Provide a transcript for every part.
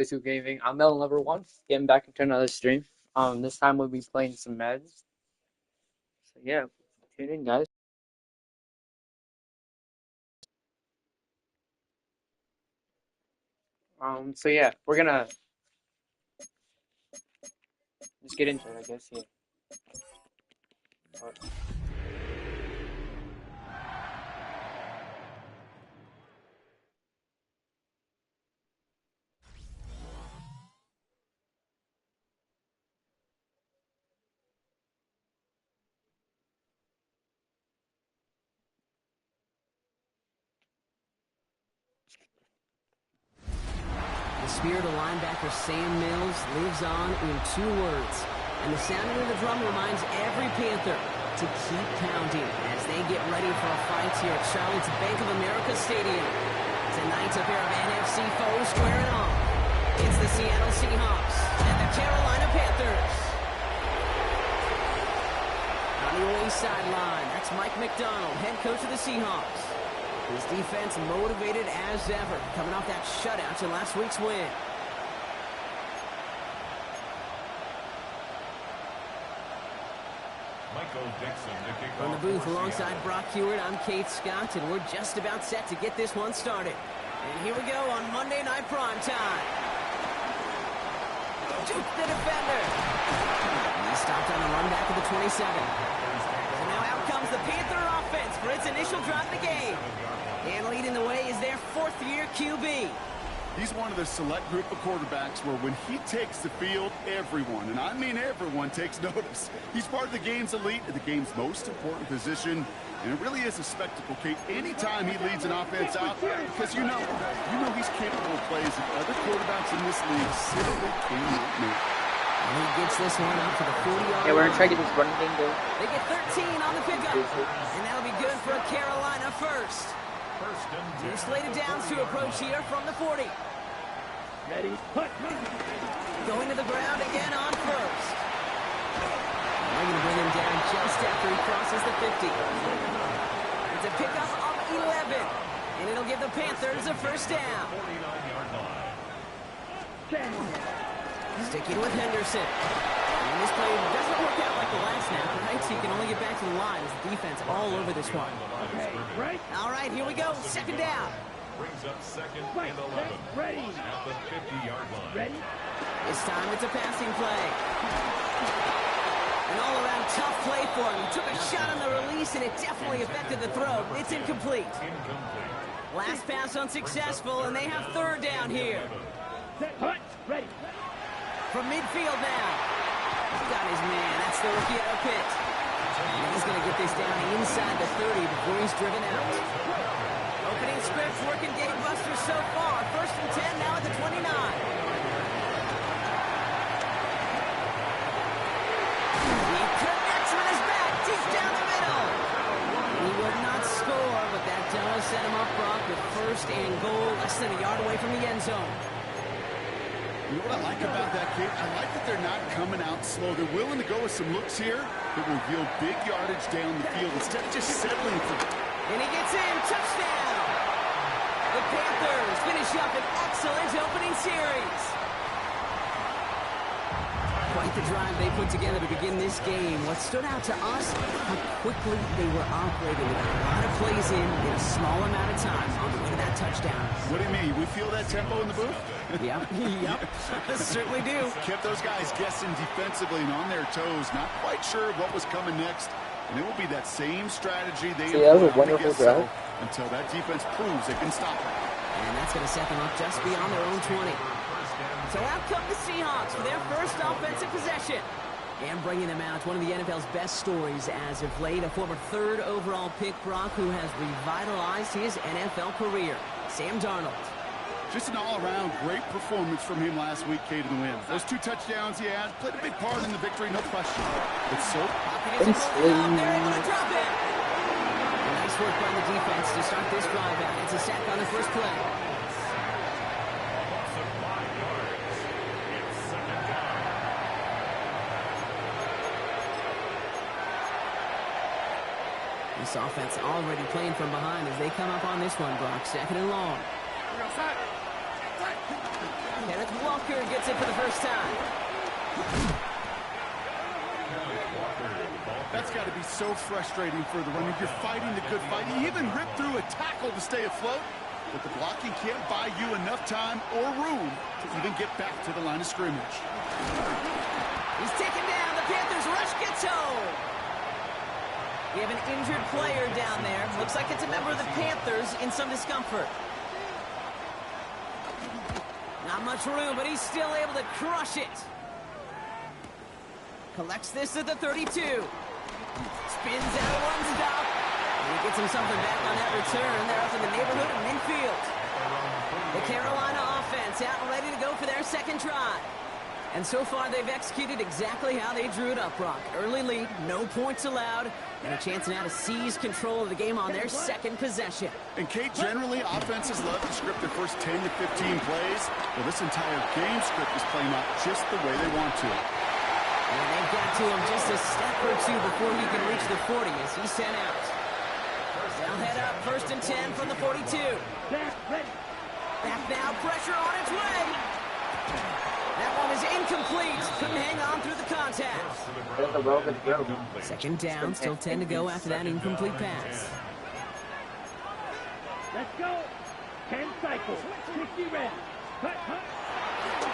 This week gaming. I'm Melon Lover One, getting back into another stream. This time we'll be playing some Madden. So yeah, tune in, guys. So yeah, we're gonna just get into it, I guess. Yeah. The spirit of linebacker Sam Mills lives on in 2 words. And the sounding of the drum reminds every Panther to keep pounding as they get ready for a fight here at Charlotte's Bank of America Stadium. Tonight's a pair of NFC foes squaring off. It's the Seattle Seahawks and the Carolina Panthers. On the away sideline, that's Mike McDonald, head coach of the Seahawks. His defense motivated as ever, coming off that shutout to last week's win. From the booth alongside Brock Hewitt, I'm Kate Scott, and we're just about set to get this one started. And here we go on Monday Night Primetime. Juke the defender. He stopped on the run back of the 27. And now out comes the Panther offense for its initial drive of the game. And leading the way is their 4th-year QB. He's one of the select group of quarterbacks where when he takes the field, everyone, and I mean everyone, takes notice. He's part of the game's elite and the game's most important position, and it really is a spectacle, Kate, anytime he leads an offense out, because you know he's capable of plays that other quarterbacks in this league simply cannot make. And he gets this one up to the 40-yard Yeah, we're gonna try to get this running game going. They get 13 on the pickup, and that'll be good for a Carolina first. 2 slated downs to approach here from the 40. Ready, put. Going to the ground again on first. They're going to bring him down just after he crosses the 50. It's a pickup of 11, and it'll give the Panthers a first down. Sticking with Henderson. And this play doesn't work out like the last snap, right? So you can only get back to the line as the defense all over this one. Okay, right. All right, here we go. 2nd down. Brings up 2nd Right, and 11. ready. At the 50-yard line. Ready. This time it's a passing play. An all-around tough play for him. He took a shot on the release, and it definitely affected the throw. It's incomplete. Last pass unsuccessful, and they have 3rd down here. Set, hut, ready. From midfield now. He's got his man. That's the rookie out of Pitt. And he's going to get this down inside the 30 before he's driven out. Opening script working gangbusters so far. 1st and 10 now at the 29. He connects with his back deep down the middle. He would not score, but that does set him up, Brock, with 1st and goal, less than a yard away from the end zone. You know what I like about that, Kate? I like that they're not coming out slow. They're willing to go with some looks here that will yield big yardage down the field instead of just settling for... And he gets in. Touchdown! The Panthers finish up an excellent opening series. Quite the drive they put together to begin this game. What stood out to us, how quickly they were operating. They got a lot of plays in a small amount of time on the way to that touchdown. What do you mean? We feel that tempo in the booth? Yep. Certainly do. Kept those guys guessing defensively and on their toes, not quite sure what was coming next. And it will be that same strategy they that was a wonderful drive. Until that defense proves they can stop it. And that's going to set them up just beyond their own 20. So out come the Seahawks for their first offensive possession. And bringing them out, one of the NFL's best stories as of late, a former 3rd overall pick, Brock, who has revitalized his NFL career, Sam Darnold. Just an all-around great performance from him last week, Kate, in the win. Those 2 touchdowns he had played a big part in the victory, no question. But so... They're able to drop it. Nice work by the defense to start this drive out. It's a sack on the first play. This offense already playing from behind as they come up on this one, Brock. 2nd and long. Kenneth Walker gets it for the first time. That's got to be so frustrating for the runner. You're fighting the good fight. You even ripped through a tackle to stay afloat, but the blocking can't buy you enough time or room to even get back to the line of scrimmage. He's taken down. The Panthers rush gets home. We have an injured player down there. Looks like it's a member of the Panthers in some discomfort. Not much room, but he's still able to crush it. Collects this at the 32. Spins out of one stop. And he gets him something back on that return. They're up in the neighborhood of midfield. The Carolina offense out and ready to go for their second try. And so far, they've executed exactly how they drew it up, Brock. Early lead, no points allowed, and a chance now to seize control of the game on their second possession. And Kate, generally, offenses love to script their first 10 to 15 plays. Well, this entire game script is playing out just the way they want to. And they've got to him just a step or two before he can reach the 40 as he's sent out. They'll head up, 1st and 10 from the 42. Back, ready. Back now, pressure on its way. That one is incomplete. Couldn't hang on through the contact. There's a roll, good throw. Second down, still 10 to go after that incomplete pass. Let's go. 10 cycles. 60 ready. Hut, hut.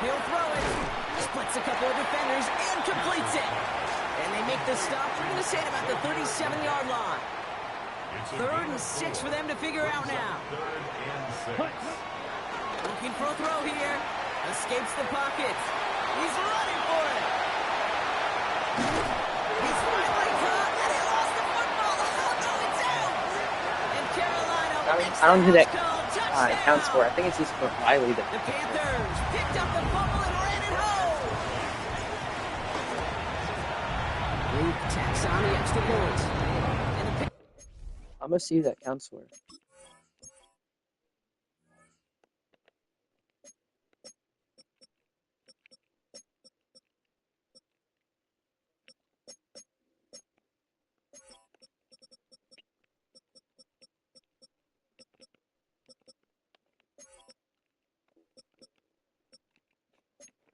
He'll throw it. Splits a couple of defenders and completes it. And they make the stop. We're going to say at about the 37-yard line. 3rd and 6 for them to figure out now. Hut. Looking for a throw here. Escapes the pocket. He's running for it. He's finally caught, and he lost the football. Oh, no, it's out. And Carolina I don't know who that touchdown. counts for. I think it's just for Riley. The Panthers picked up the fumble and ran it home. Luke tacks on the extra point. And the I'm gonna see who that counts for.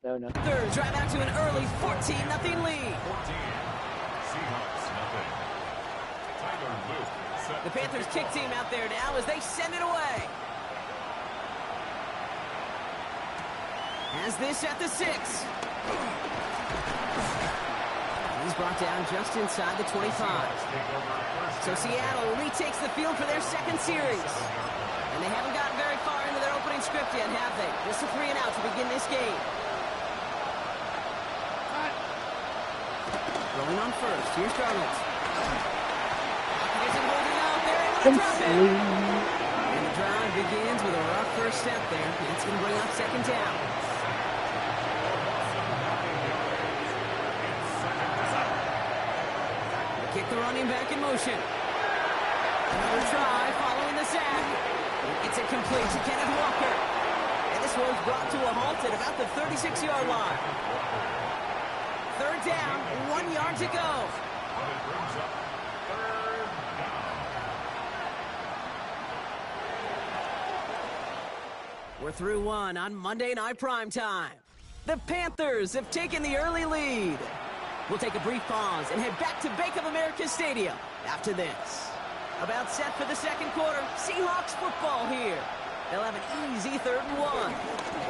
No. Panthers drive out to an early 14-0 lead. The Panthers kick team out there now as they send it away. Has this at the 6. He's brought down just inside the 25. So Seattle retakes the field for their second series. And they haven't gotten very far into their opening script yet, have they? Just a 3 and out to begin this game. Rolling on first. Here's Darnold. Isn't holding out. They're able to drop it. And the drive begins with a rough first step there. It's going to bring up second down. They kick the running back in motion. Another try following the sack. It's a complete to Kenneth Walker. And this one's brought to a halt at about the 36-yard line. 3rd down, 1 yard to go. We're through 1 on Monday Night Primetime. The Panthers have taken the early lead. We'll take a brief pause and head back to Bank of America Stadium after this. About set for the second quarter, Seahawks football here. They'll have an easy 3rd and 1.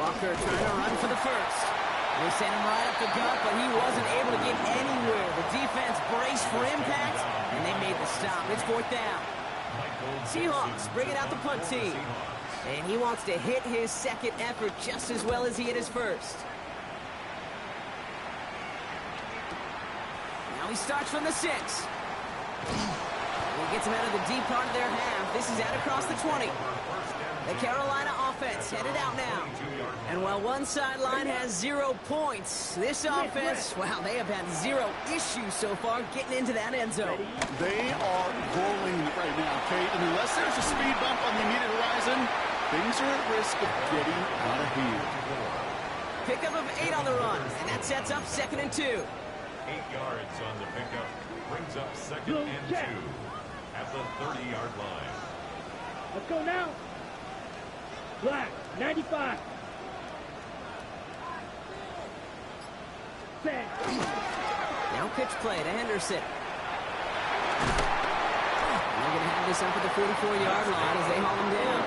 Walker trying to run for the first. They sent him right up the gut, but he wasn't able to get anywhere. The defense braced for impact, and they made the stop. It's 4th down. Seahawks bringing out the punt team. And he wants to hit his second effort just as well as he hit his first. Now he starts from the 6. And he gets him out of the deep part of their half. This is out across the 20. The Carolina offense headed out now. And while one sideline has 0 points, this offense, wow, they have had 0 issues so far getting into that end zone. They are rolling right now, Kate. And unless there's a speed bump on the immediate horizon, things are at risk of getting out of hand. Pickup of 8 on the run, and that sets up 2nd and 2. 8 yards on the pickup brings up 2nd and 2 at the 30-yard line. Let's go now. Black, 95. Now pitch play to Henderson. And they're going to have this up at the 44-yard line as they haul him down.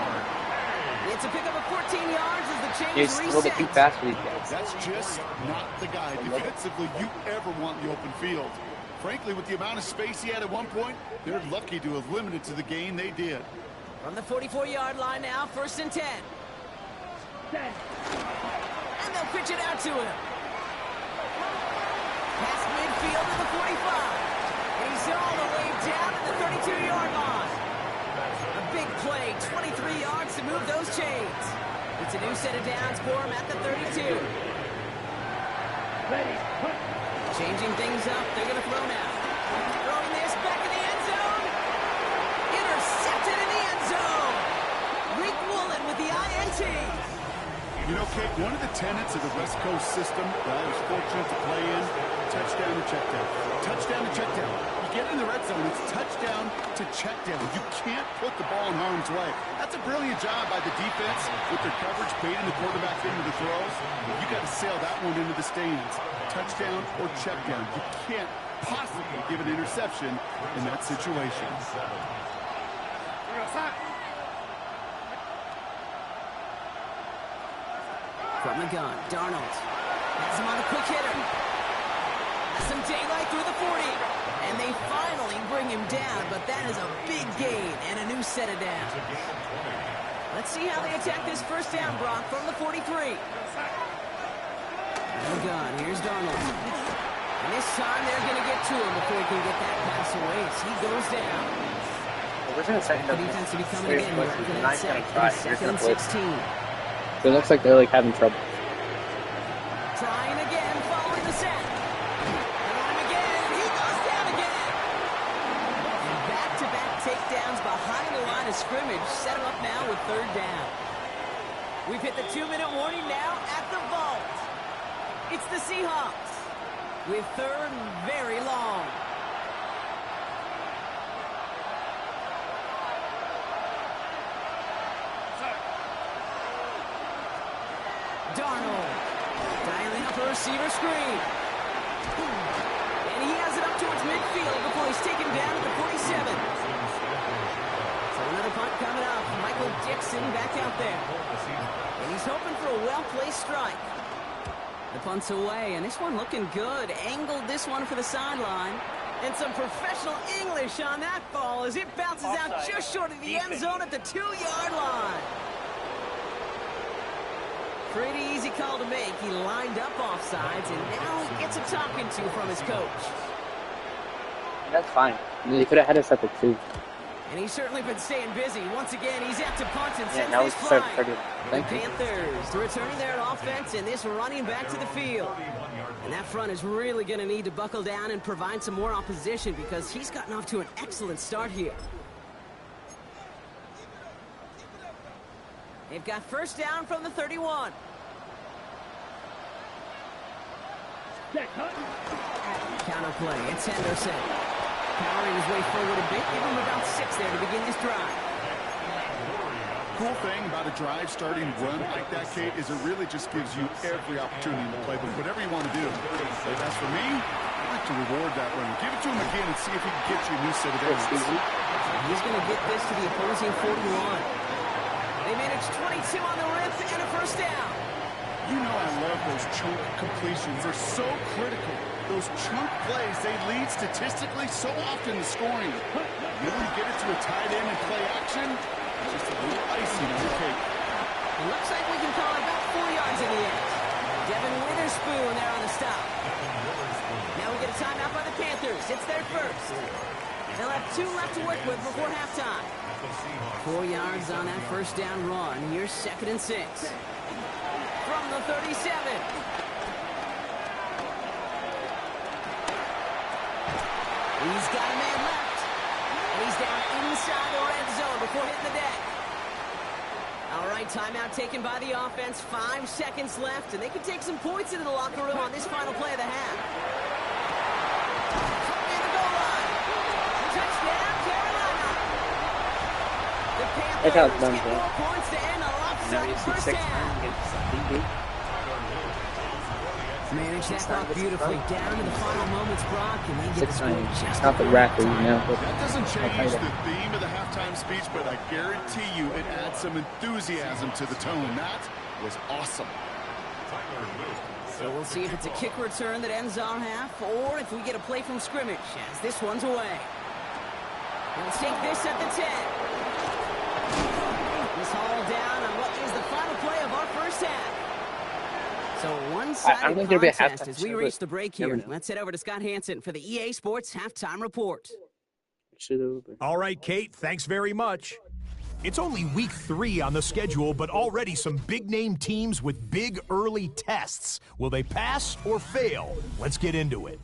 It's a pickup of 14 yards as the chains It's a little bit too reset. fast for these guys. That's just not the guy defensively you ever want in the open field. Frankly, with the amount of space he had at one point, they're lucky to have limited to the gain they did. From the 44-yard line now, 1st and 10. And they'll pitch it out to him. Past midfield to the 45. And he's all the way down at the 32-yard line. A big play, 23 yards to move those chains. It's a new set of downs for him at the 32. Changing things up, they're going to throw now. Throwing this back in the end zone. Intercepted in the end zone. Rick Woolen with the INT. You know, Kate, one of the tenets of the West Coast system that I was fortunate to play in, touchdown to check down. Touchdown to check down. You get in the red zone, it's touchdown to check down. You can't put the ball in harm's way. That's a brilliant job by the defense with their coverage, baiting the quarterback into the throws. You got to sail that one into the stands. Touchdown or check down. You can't possibly give an interception in that situation. From the gun, Darnold has him on a quick hitter. Has some daylight through the 40. And they finally bring him down, but that is a big gain and a new set of downs. Let's see how they attack this 1st down, Brock, from the 43. From the gun, here's Darnold. And this time they're going to get to him before he can get that pass away as he goes down. We're going to second The up defense to be coming serious again here questions. after They're that not going set. to try. They're 2nd going and to blitz. 16. So it looks like they're like having trouble. Trying again, following the set. And again, he goes down again. And back-to-back takedowns behind the line of scrimmage set him up now with 3rd down. We've hit the 2-minute warning now at the vault. It's the Seahawks with 3rd and very long. Darnold dialing up a receiver screen. And he has it up towards midfield before he's taken down at the 47. So another punt coming up. Michael Dixon back out there. And he's hoping for a well-placed strike. The punt's away, and this one looking good. Angled this one for the sideline. And some professional English on that ball as it bounces out just short of the end zone at the 2-yard line. Pretty easy call to make. He lined up offsides, and now he gets a talking to from his coach. That's fine. They could have had us at the 2. And he's certainly been staying busy. Once again, he's out to punt and sends now this we start flying. pretty. The Thank you. Panthers returning their offense and this running back to the field. And that front is really going to need to buckle down and provide some more opposition because he's gotten off to an excellent start here. They've got 1st down from the 31. Counter play. It's Henderson. Powering his way forward a bit. Give him about 6 there to begin this drive. Cool thing about a drive starting run like that, Kate, is it really just gives you every opportunity to play with whatever you want to do. But as for me, I like to reward that run. Give it to him again and see if he can get you a new set of downs. He's going to get this to the opposing 41. They managed 22 on the rip and a 1st down. You know I love those chunk completions. They're so critical. Those chunk plays, they lead statistically so often to scoring. You want to get it to a tight end and play action? Just a little icing on the cake. It looks like we can call it about 4 yards in the end. Devin Witherspoon there on the stop. Now we get a timeout by the Panthers. It's their 1st. They'll have 2 left to work with before halftime. 4 yards on that 1st down run. Here's 2nd and 6. From the 37. He's got a man left. And he's down inside the red zone before hitting the deck. All right, timeout taken by the offense. 5 seconds left, and they can take some points into the locker room on this final play of the half. In the goal line. Touchdown, Carolina. The Panthers get more points to end a lopsided 1st half. Manage that clock beautifully. Down to the final moments, Brock, and they get the score just It's not the rapper, you know. But That doesn't change the theme of the halftime speech, but I guarantee you it adds some enthusiasm to the tone. That was awesome. So we'll see if it's a kick return that ends our half, or if we get a play from scrimmage, as this one's away. He'll take this at the 10. He's hauled down on what is the final play of our first half. So one-sided contest as we reach the break here. Let's head over to Scott Hansen for the EA Sports Halftime Report. All right, Kate, thanks very much. It's only week 3 on the schedule, but already some big-name teams with big early tests. Will they pass or fail? Let's get into it.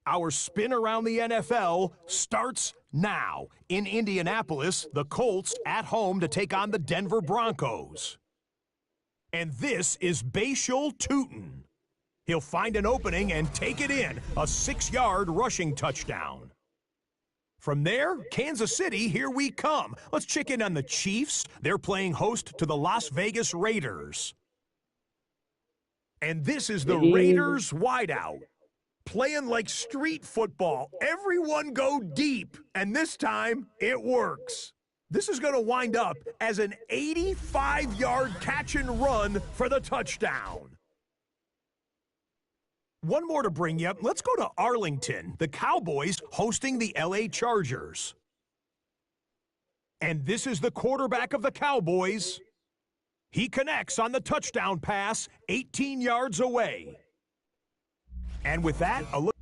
Our spin around the NFL starts now. In Indianapolis, the Colts at home to take on the Denver Broncos. And this is Bashal Tootin. He'll find an opening and take it in, a 6-yard rushing touchdown. From there, Kansas City, here we come. Let's check in on the Chiefs. They're playing host to the Las Vegas Raiders. And this is the Raiders wideout. Playing like street football. Everyone go deep, and this time it works. This is going to wind up as an 85-yard catch and run for the touchdown. One more to bring you up. Let's go to Arlington. The Cowboys hosting the LA Chargers. And this is the quarterback of the Cowboys. He connects on the touchdown pass 18 yards away. And with that, a look.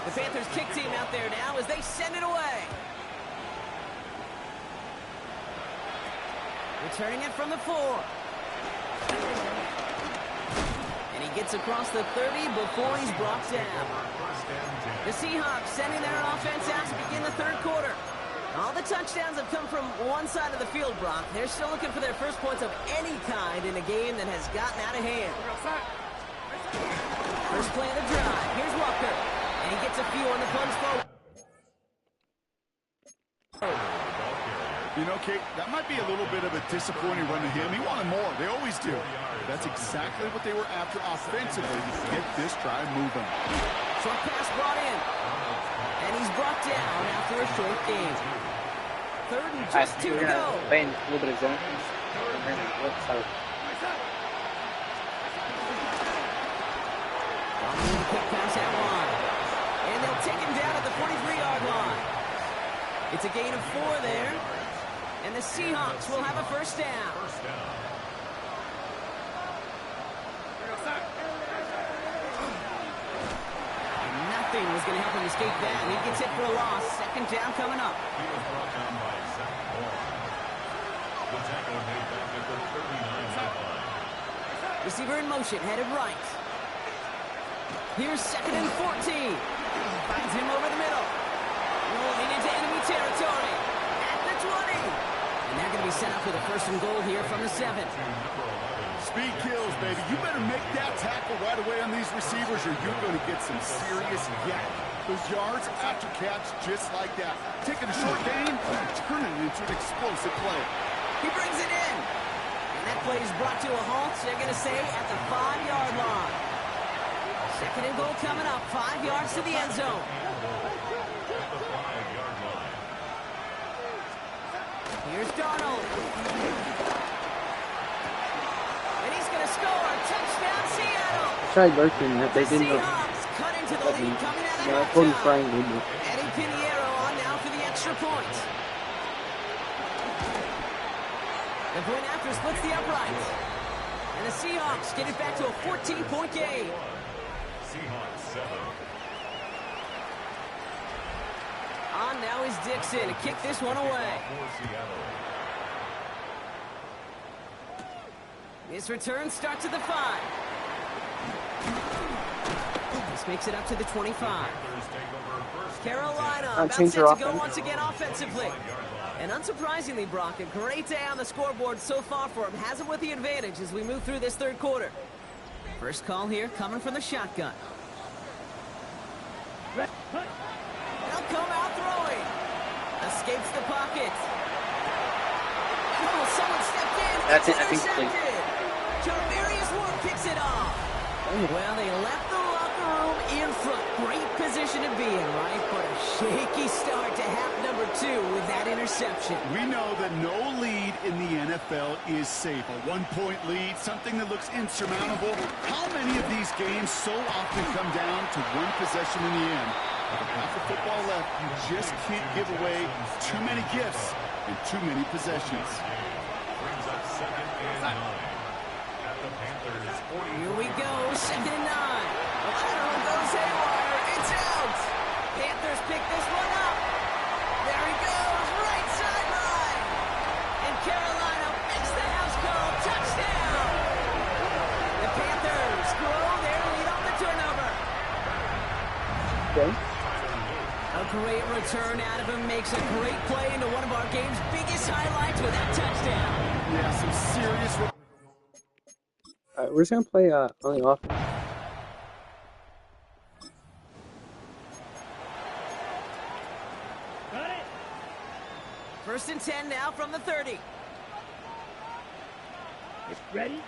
The Panthers kick team out there now as they send it away. Returning it from the 4. And he gets across the 30 before he's brought down. The Seahawks sending their offense out to begin the third quarter. All the touchdowns have come from one side of the field, Brock. They're still looking for their first points of any kind in a game that has gotten out of hand. First play of the drive. Here's Walker. And he gets a few on the punch forward. You know, Kate, that might be a little bit of a disappointing run to him. He wanted more. They always do. That's exactly what they were after offensively to get this drive moving. Short pass brought in. And he's brought down after a short game. Third and just 2 to go. Playing a little bit of zone. Quick pass out wide. And they'll take him down at the 43-yard line. It's a gain of 4 there. And the Seahawks will have a first down. Nothing was going to help him escape that. And he gets hit for a loss. Second down coming up. He was brought down by Zach Moore. The tackle made back at the 39-yard line. Receiver in motion, headed right. Here's second and 14. Finds him over the middle. Rolling into enemy territory. At the 20. And they're going to be set up with a first and goal here from the 7. Speed kills, baby. You better make that tackle right away on these receivers or you're going to get some serious yak. Those yards after catch just like that. Taking a short gain and turning it into an explosive play. He brings it in. And that play is brought to a halt, they're going to say, at the 5-yard line. Second and goal coming up. 5 yards to the end zone. Here's Darnold. And he's going to score. Touchdown, Seattle. Tried lurking that they didn't know. Seahawks cut into the lead coming out of halftime. Eddie Pinheiro on now for the extra point. The point after splits the uprights. And the Seahawks get it back to a 14-point game. Seahawks 7. On now is Dixon to kick this one away. This return starts at the 5. This makes it up to the 25. Carolina about set to go once again offensively. And unsurprisingly, Brock, a great day on the scoreboard so far for him. Has him with the advantage as we move through this third quarter. First call here coming from the shotgun. They'll come out throwing. The escapes the pocket. Oh, someone stepped in. That's It's it, I think, intercepted. Jarvarius Ward picks it off. Well, they left the locker room in front. Great position to be in, right? But a shaky start to half number 2 with that interception. We know that no lead in the NFL is safe. A one-point lead, something that looks insurmountable. How many of these games so often come down to one possession in the end? With half of football left, you just can't give away too many gifts and too many possessions. Brings up 2nd and 9 at the Panthers 40. Here we go, 2nd and 9. The lateral goes haywire. It's out. Panthers pick this one up. There he goes, right sideline. And Carolina makes the house call. Touchdown. The Panthers grow their lead on the turnover. Okay. A great return out of him, makes a great play into one of our game's biggest highlights with that touchdown. Yeah, some serious... Alright, we're just gonna play on the offense. Got it. 1st and 10 now from the 30. Ready?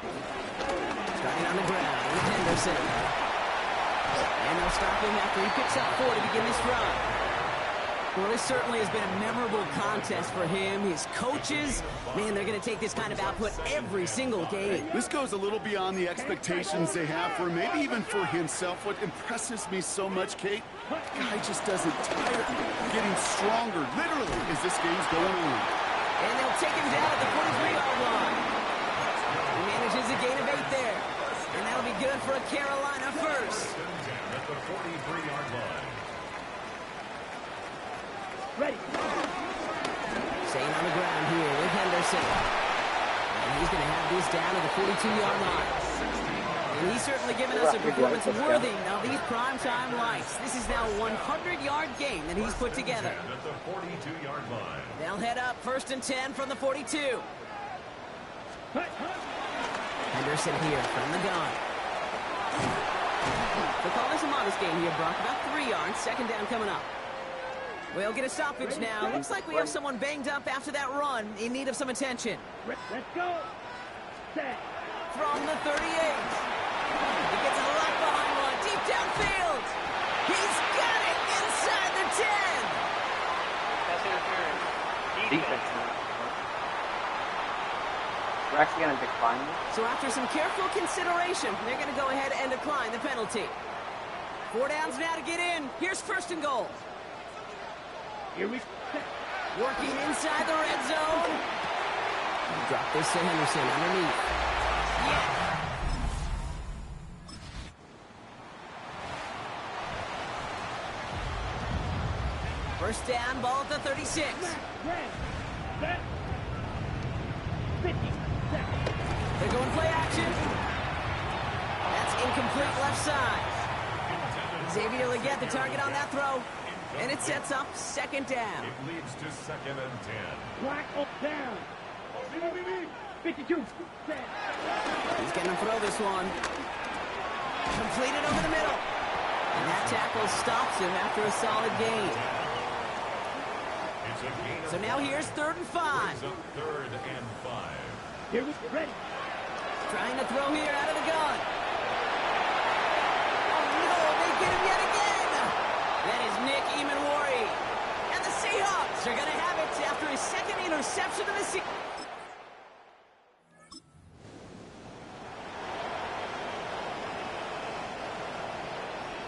Starting on the ground with Henderson. And they'll stop him after he picks up 4 to begin this run. Well, this certainly has been a memorable contest for him. His coaches, man, they're going to take this kind of output every single game. This goes a little beyond the expectations they have for him, maybe even for himself. What impresses me so much, Kate, the guy just doesn't tire, getting stronger, literally, as this game's going on. And they'll take him down at the 43-yard line. He manages a gain of 8 there. And that'll be good for a Carolina first. At the 43-yard line. Ready. Staying on the ground here with Henderson. And he's going to have this down at the 42-yard line. And he's certainly given us a performance worthy of these primetime lights. This is now a 100-yard game that he's put together. At the 42-yard line. They'll head up 1st and 10 from the 42. Henderson here from the gun. They're calling some modest game here, Brock. About 3 yards. 2nd down coming up. We'll get a stoppage now. Looks like we have someone banged up after that run in need of some attention. Let's go. Set. From the 38. He gets a lot behind one. Deep downfield. He's got it inside the 10. That's interference. Defense. We're actually going to decline it. So after some careful consideration, they're going to go ahead and decline the penalty. 4 downs now to get in. Here's 1st and goal. Here we go. Working inside the red zone. Drop this to Henderson underneath. Yeah. First down, ball at the 36. Red. Set. 50 seconds. They're going play action. That's incomplete left side. Xavier will get the target on that throw. And it sets up 2nd down. It leads to 2nd and 10. Black up down. 52. Set. He's going to throw this one. Completed over the middle. And that tackle stops him after a solid gain. It's a gain of So now here's 3rd and 5. brings up 3rd and 5. Here we go. Ready. Trying to throw here out of the gun. Oh no, they get him yet again. That is Nick Emanwari. And the Seahawks are going to have it after his 2nd interception of the season.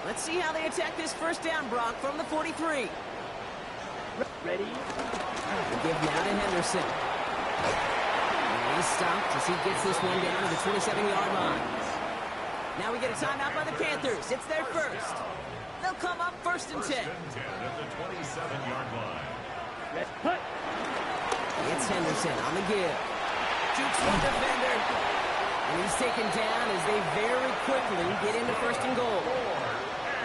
Let's see how they attack this 1st down, Brock, from the 43. Ready. Give now to Henderson. And he's stopped as he gets this one down to the 27-yard line. Now we get a timeout by the Panthers. It's their first. They'll come up 1st and 10. 1st and 10 at the 27-yard line. Let's put. It's Henderson on the give. Jukes one defender. And he's taken down as they very quickly get into 1st and goal.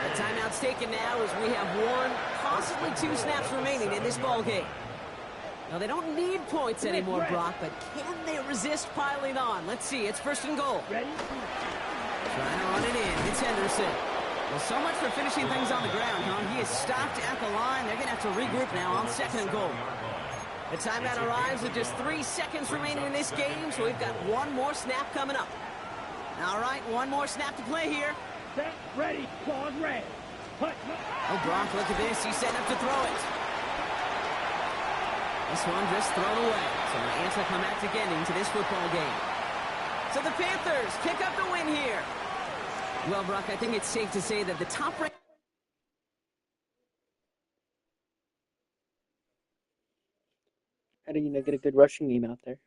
The timeout's taken now as we have 1, possibly 2 snaps remaining in this ball game. Now, they don't need points anymore, Brock, but can they resist piling on? Let's see. It's 1st and goal. Ready. Trying to run it in. It's Henderson. Well, so much for finishing things on the ground, huh? He is stopped at the line. They're going to have to regroup now on 2nd and goal. The timeout arrives with just 3 seconds remaining in this game, so we've got one more snap coming up. All right, one more snap to play here. Set, ready, pause, red. Oh, Gronk, look at this. He's setting up to throw it. This one just thrown away. So an anticlimactic ending to this football game. So the Panthers pick up the win here. Well, Brock, I think it's safe to say that the top rank. How do you get a good rushing game out there?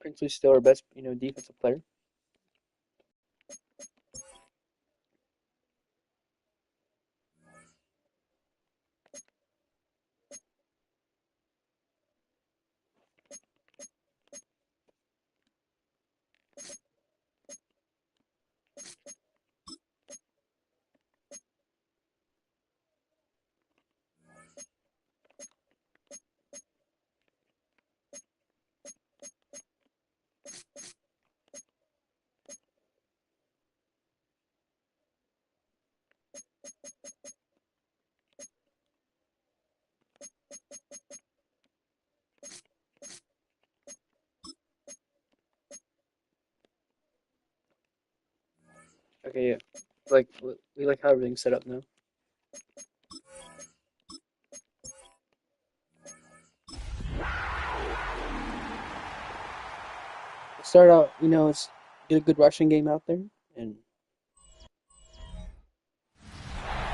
Princely's still our best, defensive player. Okay, yeah. We like how everything's set up now. Start out, let's get a good rushing game out there, and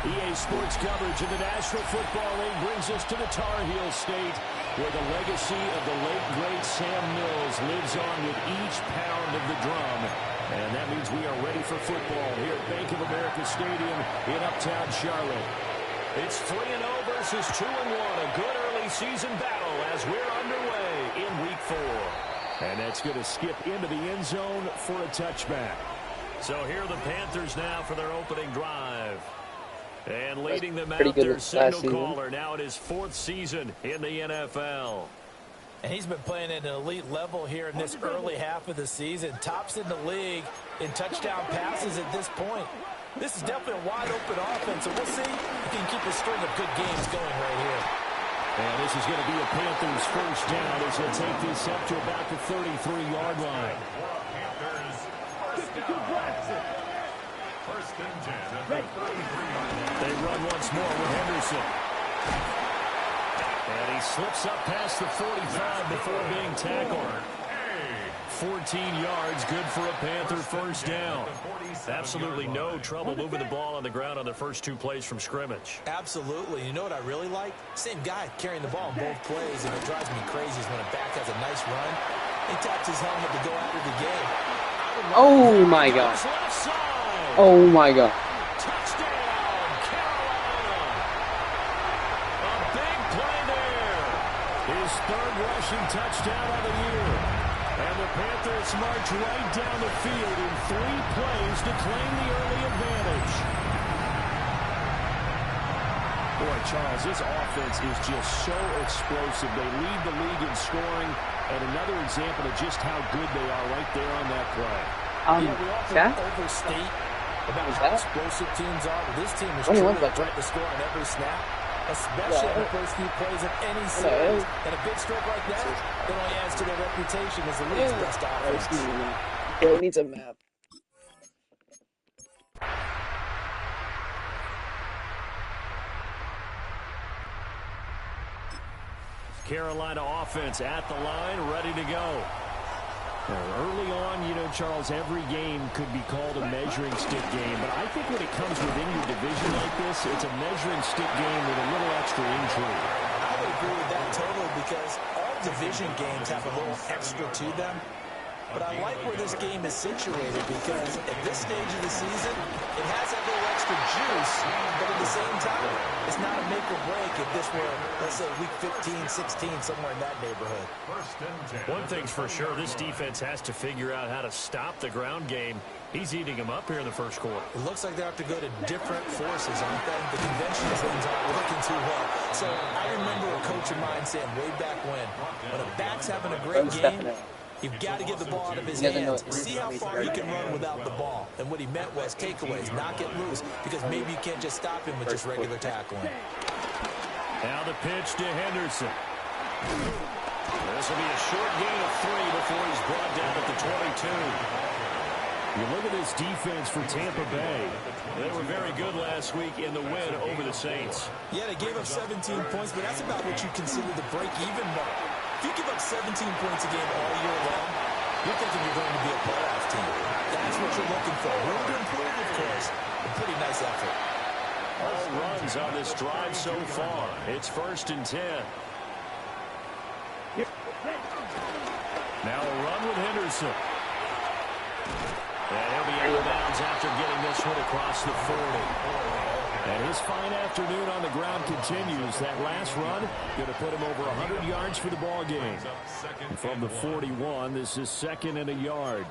EA Sports coverage of the National Football League brings us to the Tar Heel State, where the legacy of the late, great Sam Mills lives on with each pound of the drum. And that means we are ready for football here at Bank of America Stadium in Uptown Charlotte. It's 3-0 versus 2-1, a good early season battle as we're underway in Week 4. And that's going to skip into the end zone for a touchback. So here are the Panthers now for their opening drive. And leading them out, their signal caller, now at his 4th season in the NFL. And he's been playing at an elite level here in this early half of the season. Tops in the league in touchdown passes at this point. This is definitely a wide-open offense, so we'll see if he can keep a string of good games going right here. And this is going to be a Panthers first down as he'll take this up to about the 33-yard line. First and 10 at the 33-yard line. They run once more with Henderson. And he slips up past the 45 before being tackled. 14 yards, good for a Panther first down. Absolutely no trouble moving the ball on the ground on their first 2 plays from scrimmage. Absolutely. You know what I really like? Same guy carrying the ball in both plays, and it drives me crazy is when a back has a nice run. He taps his helmet to go out of the game. Oh my God. Oh my God. Touchdown, Carolina. A big play there. His 3rd rushing touchdown of the year. And the Panthers march right down the field in 3 plays to claim the early advantage. Boy, Charles, this offense is just so explosive. They lead the league in scoring, and another example of just how good they are right there on that play. We often overstate about how explosive teams are, but this team is truly a threat to score on every snap, especially in the first few plays of any series. And a big stroke like that, it only adds to their reputation as the league's best offense. Yeah, we need some map. Carolina offense at the line, ready to go. Early on, Charles, every game could be called a measuring stick game, but I think when it comes within your division like this, it's a measuring stick game with a little extra intrigue. I would agree with that totally because all division games have a little extra to them. but I like where this game is situated because at this stage of the season, it has that little extra juice, but at the same time, it's not a make or break if this were, let's say, week 15, 16, somewhere in that neighborhood. One thing's for sure, this defense has to figure out how to stop the ground game. He's eating them up here in the first quarter. It looks like they have to go to different forces, aren't they? The conventional things aren't working too well. So I remember a coach of mine saying way back when a back's having a great game, you've got to get the ball out of his hands. See how far he can run without the ball. And what he meant was takeaways, knock it loose, because maybe you can't just stop him with just regular tackling. Now the pitch to Henderson. This will be a short gain of 3 before he's brought down at the 22. You look at this defense for Tampa Bay. They were very good last week in the win over the Saints. Yeah, they gave up 17 points, but that's about what you consider the break-even mark. If you give up 17 points a game all year long, you're thinking you're going to be a playoff team. That's what you're looking for. Room to improve, of course. A pretty nice effort. All runs on this drive so far. It's 1st and 10. Now a run with Henderson. And he'll be out of bounds after getting this one across the 40. And his fine afternoon on the ground continues. That last run going to put him over 100 yards for the ball game. And from the 41, this is 2nd and a yard.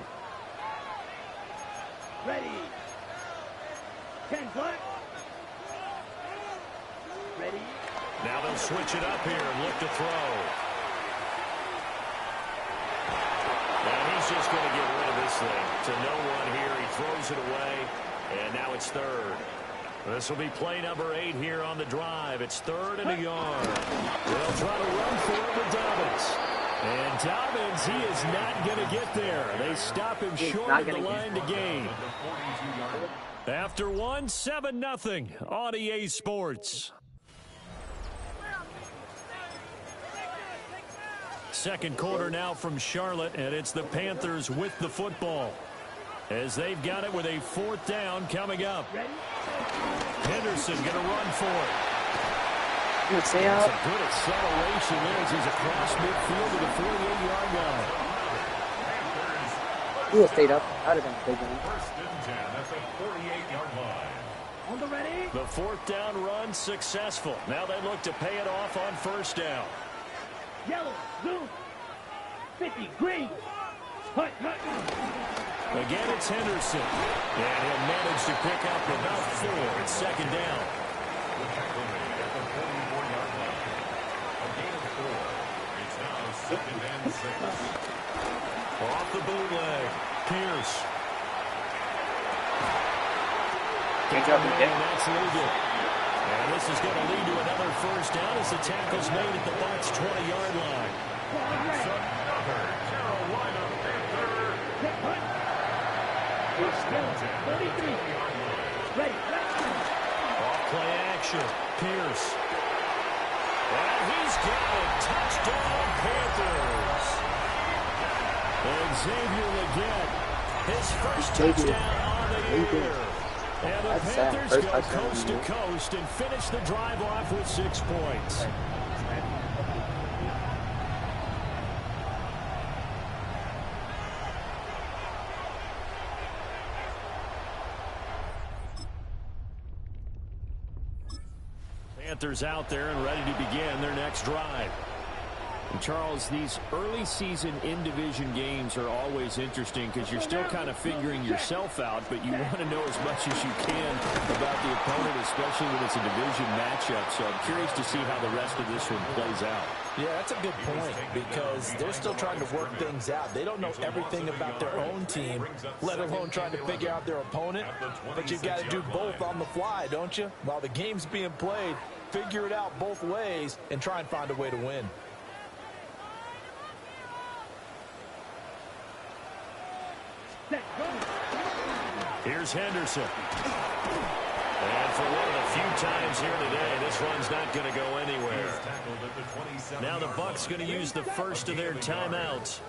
Ready. 10 black. Ready. Now they'll switch it up here and look to throw. And he's just going to get rid of this thing to no one here. He throws it away, and now it's 3rd. This will be play number 8 here on the drive. It's 3rd and a yard. They'll try to run for it with Dobbins. And Dobbins, he is not going to get there. They stop him short of the line to gain. After one, 7-0 on EA Sports. Second quarter now from Charlotte, and it's the Panthers with the football as they've got it with a 4th down coming up. Henderson going to run for it. It's a good acceleration there as he's across midfield to the 48-yard line. He would have stayed up. That would have been a big one. 1st and 10 at the 48-yard line. On the ready. The 4th down run successful. Now they look to pay it off on 1st down. Yellow, blue, 50, green. Hut, hut. Again, it's Henderson. And he'll manage to pick up about 4. It's 2nd down. At the 44-yard line. A gain of 4. It's now 2nd and 6. Off the bootleg. Pierce. Good job, and that's legal. And this is going to lead to another 1st down as the tackle's made at the Bucs' 20-yard line. Another Carolina Panther. 1st and 10. 33. Ready. Off play action. Pierce. And he's got it. Touchdown, Panthers. And Xavier Leggett, his first touchdown on the year. And the Panthers go coast to coast and finish the drive off with 6 points. Panthers out there and ready to begin their next drive. And Charles, these early season in-division games are always interesting because you're still kind of figuring yourself out, but you want to know as much as you can about the opponent, especially when it's a division matchup. So I'm curious to see how the rest of this one plays out. Yeah, that's a good point because they're still trying to work things out. They don't know everything about their own team, let alone trying to figure out their opponent. But you've got to do both on the fly, don't you? While the game's being played, figure it out both ways and try and find a way to win. Here's Henderson. And for one of the few times here today, this run's not going to go anywhere. Now the Bucs going to use the first of their timeouts.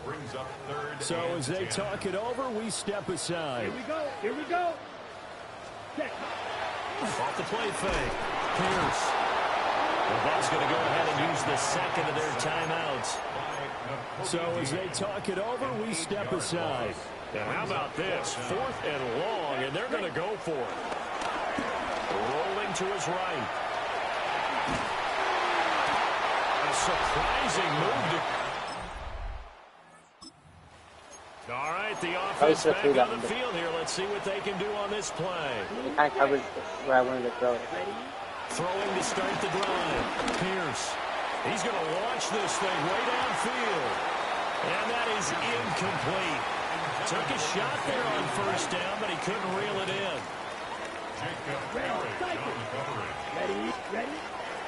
So as they talk it over, we step aside. Here we go. Here we go. Off the play fake. Pierce. The Bucs going to go ahead and use the second of their timeouts. So as they talk it over, we step aside. And how about this? 4th and long, and they're going to go for it. Rolling to his right. A surprising move. All right, the offense back on the field here. Let's see what they can do on this play. It kind of covers where I wanted to throw it. Throwing to start the drive. Pierce. He's going to launch this thing way downfield. And that is incomplete. Took a shot there on 1st down, but he couldn't reel it in.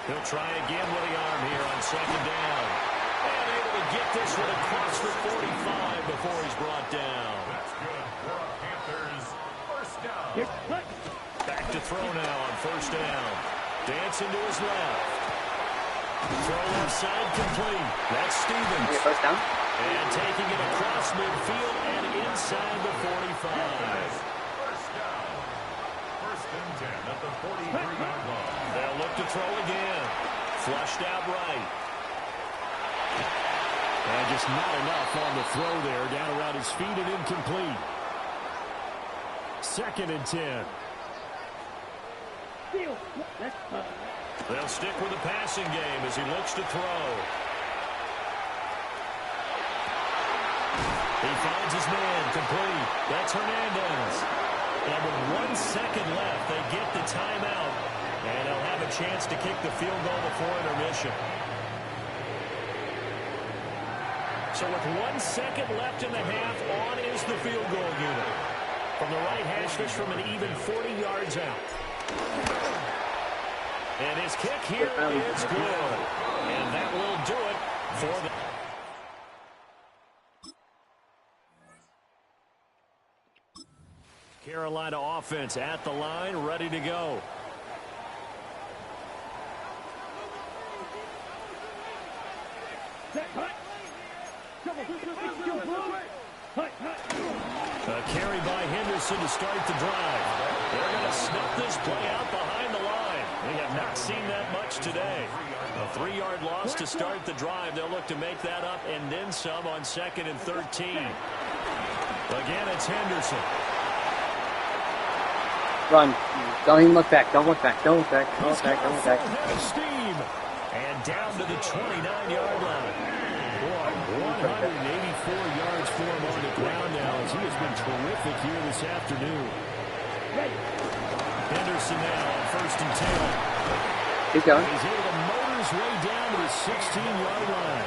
He'll try again with the arm here on 2nd down. And able to get this one across the 45 before he's brought down. That's good for a Panthers first down. Back to throw now on 1st down. Dancing to his left. Throw left side complete. That's Stevens. First down. And taking it across midfield and inside the 45. First down. 1st and 10 at the 43-yard line. They'll look to throw again. Flushed out right. And just not enough on the throw there. Down around his feet and incomplete. 2nd and 10. They'll stick with the passing game as he looks to throw. He finds his man complete. That's Hernandez. And with 1 second left, they get the timeout. And they'll have a chance to kick the field goal before intermission. So with 1 second left in the half, on is the field goal unit. From the right hash, this from an even 40 yards out. And his kick here is good. And that will do it for the... Carolina offense at the line, ready to go. A carry by Henderson to start the drive. They're going to snuff this play out behind the line. We have not seen that much today. A 3-yard loss to start the drive. They'll look to make that up and then some on 2nd and 13. Again, it's Henderson. Run. Don't even look back. Don't look back. Don't look back. Don't look back. Don't look back. Head of steam. And down to the 29-yard line. Boy, 184 yards for him on the ground now as he has been terrific here this afternoon. Henderson now on 1st and 10. Keep going. He's able to motor his way down to the 16-yard line.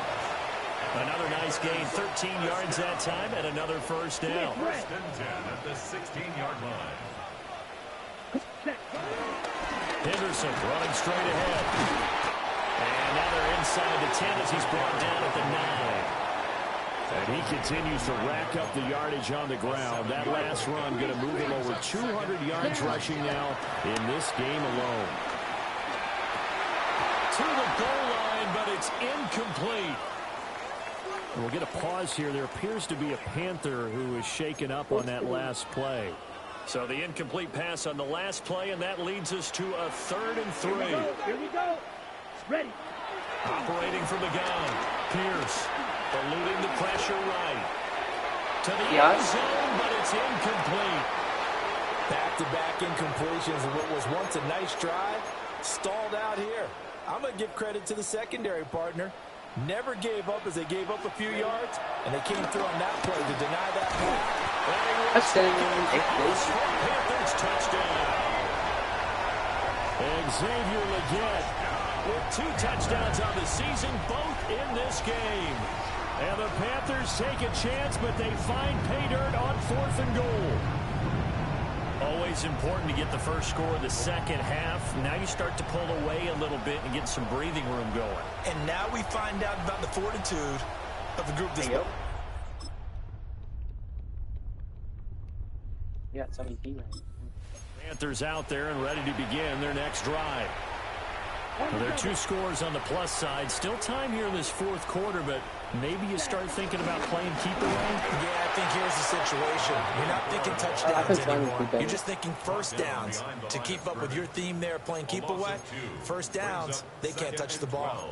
Another nice gain, 13 yards that time, and another 1st down. 1st and 10 at the 16-yard line. Henderson running straight ahead. And now they're inside the 10 as he's brought down at the 9. And he continues to rack up the yardage on the ground. That last run going to move him over 200 yards rushing now in this game alone. To the goal line, but it's incomplete. We'll get a pause here. There appears to be a Panther who is shaken up on that last play. So the incomplete pass on the last play, and that leads us to a 3rd and 3. Here we go. Ready. Operating from the gun. Pierce eluding the pressure right. To the end zone, but it's incomplete. Back-to-back incompletions of what was once a nice drive. Stalled out here. I'm going to give credit to the secondary partner. Never gave up as they gave up a few yards, and they came through on that play to deny that point. Panthers touchdown. Xavier Legette with 2 touchdowns on the season, both in this game. And the Panthers take a chance, but they find pay dirt on 4th and goal. Always important to get the first score of the second half. Now you start to pull away a little bit and get some breathing room going. And now we find out about the fortitude of the group this week. Yeah, it's MVP. Panthers out there and ready to begin their next drive. Well, there are 2 scores on the plus side. Still time here in this 4th quarter, but maybe you start thinking about playing keep away? Yeah, I think here's the situation. You're not thinking touchdowns anymore. You're just thinking first downs. To keep up with your theme there, playing keep away, first downs, they can't touch the ball.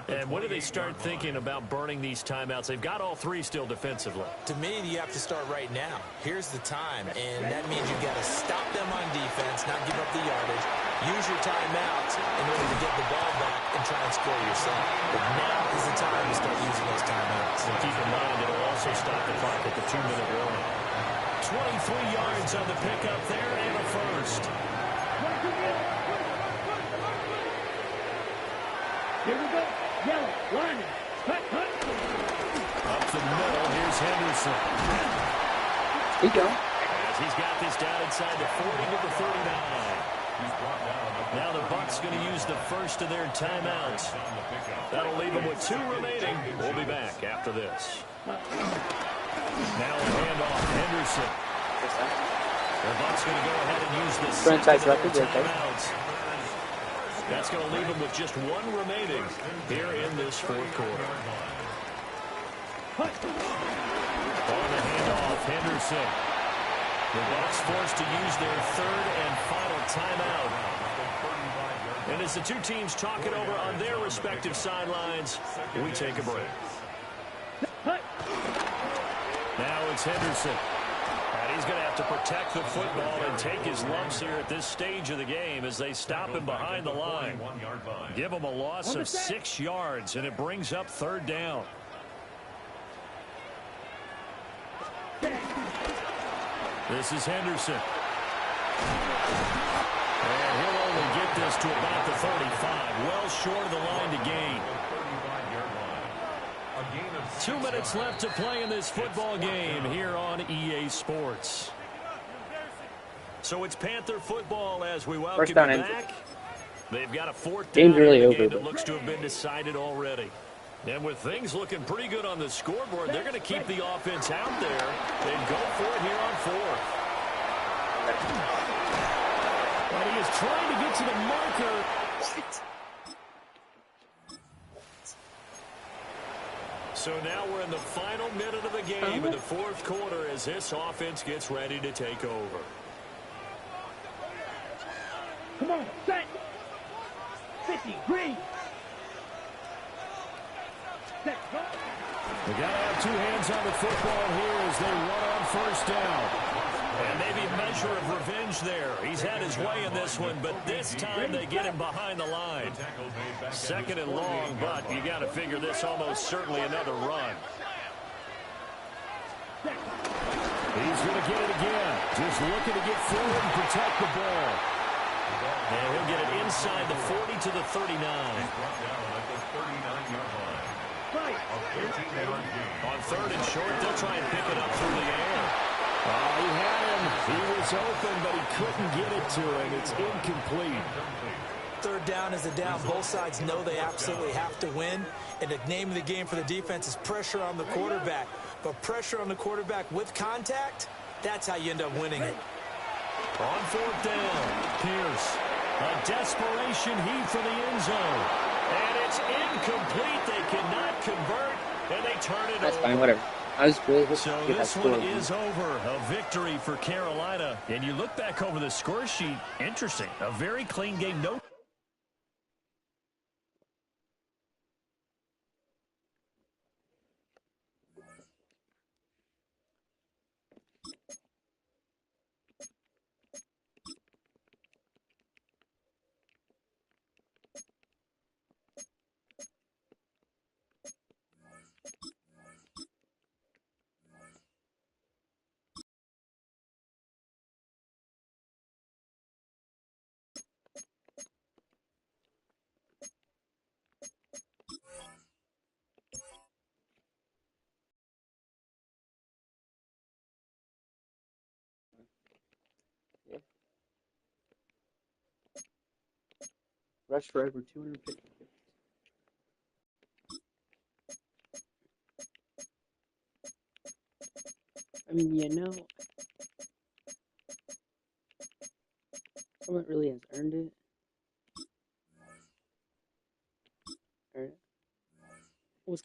And when do they start thinking about burning these timeouts? They've got all three still defensively. To me, you have to start right now. Here's the time, and that means you've got to stop them on defense, not give up the yardage, use your timeouts in order to get the ball back and try and score yourself. But now is the time to start using those timeouts. And keep in mind, it'll also stop the clock at the 2-minute warning. 23 yards on the pickup there and a first. Here we go. Yellow, lining. Cut. Up the middle, here's Henderson. Here you go. As he's got this down inside the 40 to the 39. Now the Bucs going to use the first of their timeouts. That'll leave them with 2 remaining. We'll be back after this. Now a handoff, Henderson. The Bucs going to go ahead and use the franchise record, timeouts. That's going to leave them with just 1 remaining here in this fourth quarter. On the handoff, Henderson. The Bucs forced to use their 3rd and final timeout. And as the two teams talk it over on their respective sidelines, we take a break. Now it's Henderson. And he's going to have to protect the football and take his lumps here at this stage of the game as they stop him behind the line. Give him a loss of 6 yards, and it brings up 3rd down. This is Henderson. And he'll only get this to about the 35. Well short of the line to gain. 2 minutes left to play in this football game here on EA Sports. So it's Panther football as we welcome you back. They've got a 4th down game that looks to have been decided already. And with things looking pretty good on the scoreboard, they're going to keep the offense out there and go for it here on 4th. And he is trying to get to the marker. So now we're in the final minute of the game in the 4th quarter as this offense gets ready to take over. Come on, set. 50, green. Set, go. They got to have 2 hands on the football here as they run on 1st down. And maybe a measure of revenge there. He's had his way in this one, but this time they get him behind the line. 2nd and long, but you got to figure this almost certainly another run. He's going to get it again. Just looking to get forward and protect the ball. And he'll get it inside the 40 to the 39. On 3rd and short, they'll try and pick it up through the air. Oh, he had him. He was open, but he couldn't get it to him. It's incomplete. 3rd down is a down. Both sides know they absolutely have to win. And the name of the game for the defense is pressure on the quarterback. But pressure on the quarterback with contact, that's how you end up winning it. On 4th down, Pierce. A desperation heave for the end zone. And it's incomplete. They cannot convert, and they turn it over. That's fine, whatever. I was really hoping so to get that this one score. is over. A victory for Carolina. And you look back over the score sheet. Interesting. A very clean game. No. Rush for over 250. I mean, someone really has earned it.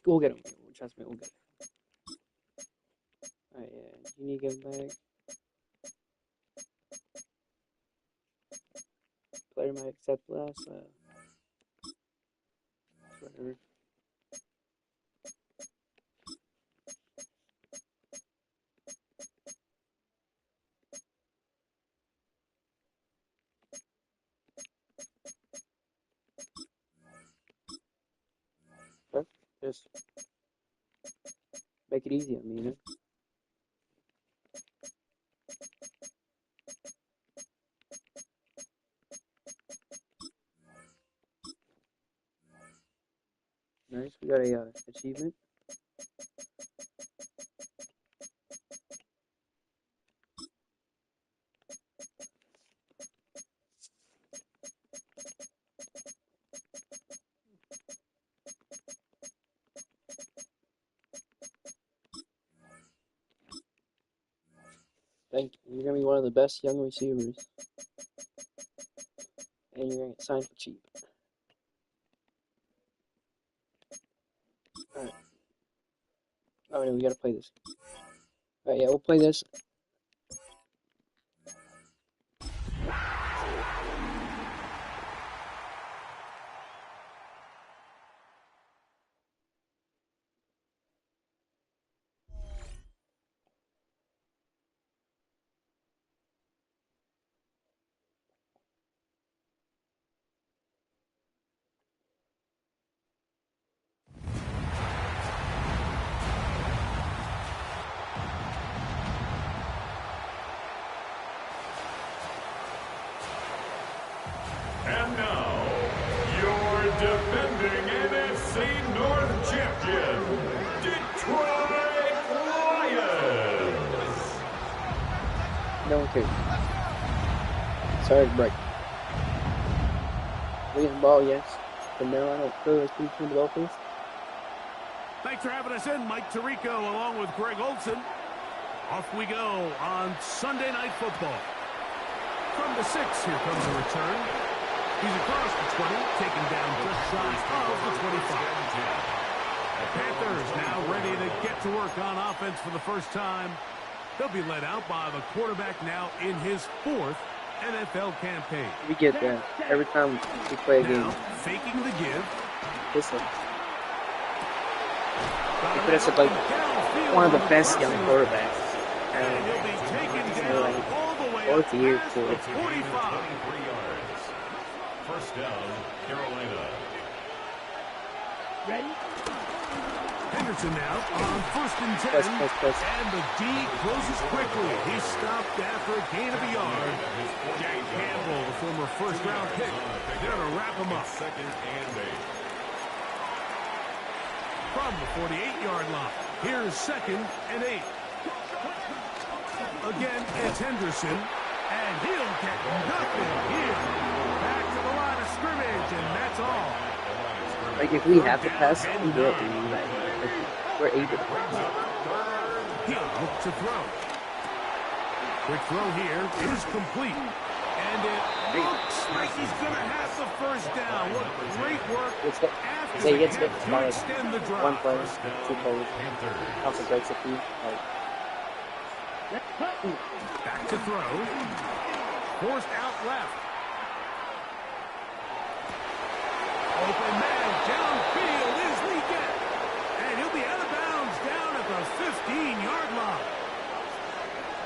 We'll get him. trust me, we'll get it. Alright, yeah, you need to give him back. Player might accept less, whatever. But just make it easy on me, you know? Nice, we got a achievement. Thank you. You're gonna be one of the best young receivers, and you're gonna get signed for cheap. Alright. Oh no, we gotta play this. Alright, yeah, we'll play this. And now, your defending NFC North champion, Detroit Lions. No one cares. Sorry to break. We get the ball, yes. But no, I don't feel like we can go please. Thanks for having us in, Mike Tirico, along with Greg Olson. Off we go on Sunday Night Football. From the 6, here comes the return. He's across the 20, taken down just shy of the 25. The Panthers now ready to get to work on offense for the first time. They'll be led out by the quarterback now in his 4th NFL campaign. We get that every time we play a game. Now, faking the give. This one. They put us up like one of the best young quarterbacks. And he'll be taken down all the way Fourth year past for the it. 45. 23 yards. First down, Carolina. Ready? Henderson now on 1st and 10. Press. And the D closes quickly. He's stopped after a gain of a yard. Jack Campbell, the former first-round pick, there to wrap him up. Second and 8. From the 48-yard line, here's 2nd and 8. Again, it's Henderson, and he'll get nothing here. Back to the line of scrimmage, and that's all. Like if we have to pass, we will. We're able to. He'll look to throw. Quick throw here is complete. And it looks like he's going to have the first down. What great work after the It's catch to extend the drive. one play, 2 plays. Also breaks a few. Back to throw. Forced out left. Open man downfield is Leggett. And he'll be out of bounds down at the 15-yard line.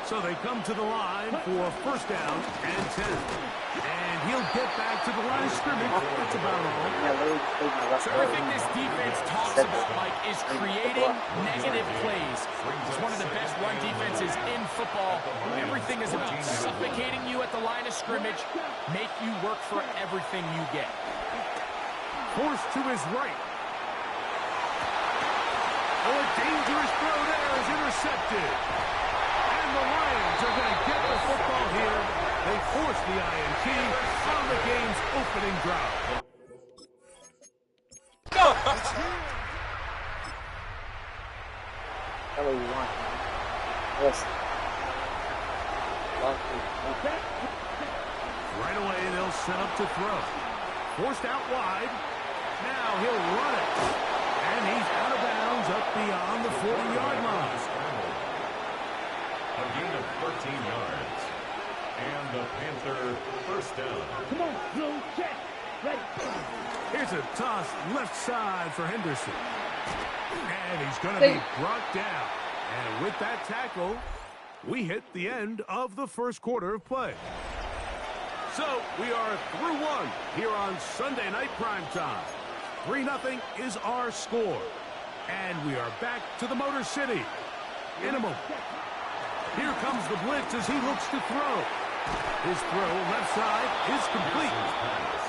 So they come to the line for first down and 10. And he'll get back to the line of scrimmage. That's about all. So everything this defense talks about, Mike, is creating negative plays. It's one of the best run defenses in football. Everything is about suffocating you at the line of scrimmage, make you work for everything you get. Forced to his right. Oh, a dangerous throw there is intercepted. And the Lions are going to get the football here. They force the INT on the game's opening drive. That's what we want. Yes. Right away, they'll set up to throw. Forced out wide. Now he'll run it. And he's out of bounds brings up beyond the 40-yard line. A gain of 13 yards. And the Panther first down. Come on, blue check. Ready. Here's a toss left side for Henderson. And he's going to be brought down. And with that tackle, we hit the end of the first quarter of play. So we are through one here on Sunday Night Primetime. 3-0 is our score. And we are back to the Motor City in a moment. Here comes the blitz as he looks to throw. His throw left side is complete.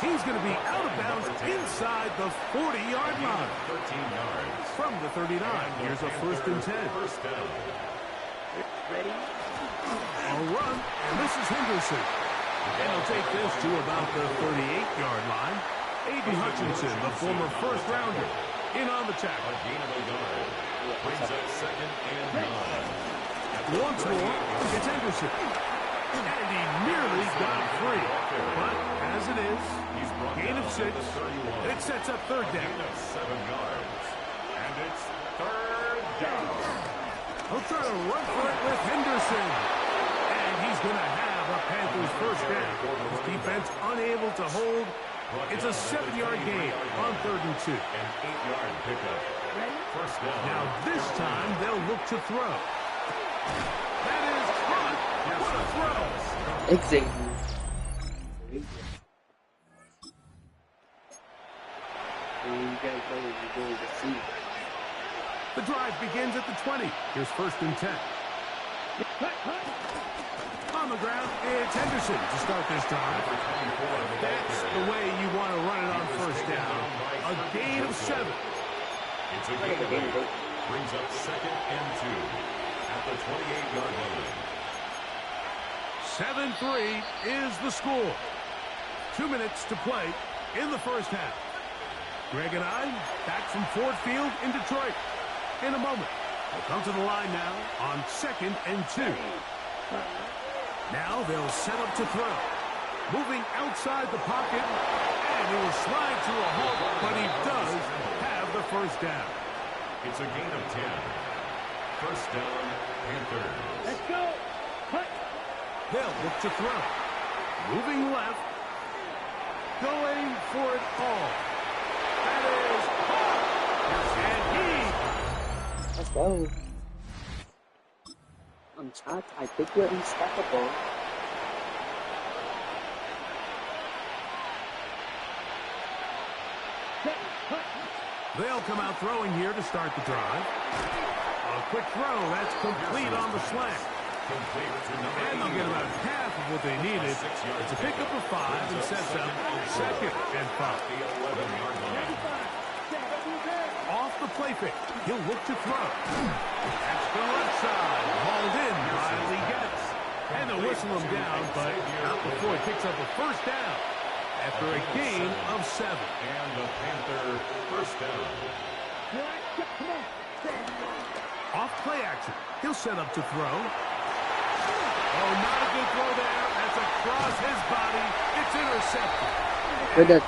He's going to be out of bounds inside the 40-yard line. 13 yards. From the 39, here's a 1st and 10. First down. Ready. A run, and this is Henderson. And he'll take this to about the 38-yard line. Aiden Hutchinson, the former first-rounder, in on the tackle. A gain of a yard. Brings up 2nd and 9. Once more, it's Henderson. And he nearly got free. But as it is, gain of 6. And it sets up 3rd down. Gain of 7 yards. And it's 3rd down. He'll try to run for it with Henderson. And he's going to have a Panthers first down. His defense unable to hold. It's a 7-yard gain on 3rd and 2. An 8-yard pickup. First down. Now this time they'll look to throw. That is caught. What a throw. Exactly. The drive begins at the 20. Here's 1st and 10. On the ground, it's Henderson to start this drive. That's the way you want to run it on 1st down. A gain of 7. It's a gain of 8. Brings up 2nd and 2 at the 28-yard line. 7-3 is the score. 2 minutes to play in the first half. Greg and I back from Ford Field in Detroit. In a moment, we'll come to the line now on 2nd and 2. Now they'll set up to throw. Moving outside the pocket, and he will slide to a halt, but he does have the first down. It's a gain of 10. First down, Panthers. Let's go. Cut. They'll look to throw. Moving left. Going for it all. That is caught. And Let's go. I'm chat. I think you're unstoppable. they'll come out throwing here to start the drive. A quick throw. That's complete on the slant. And they'll get about half of what they needed. It's a pickup of 5 and sets up 2nd and 5. Off the play fake. He'll look to throw. That's the left side. Hauled in by Lee Getz. And they'll whistle him down, but not before he picks up a first down after a gain of 7. And the Panther first down. Off play action. He'll set up to throw. Oh, not a good throw there. That's across his body. It's intercepted.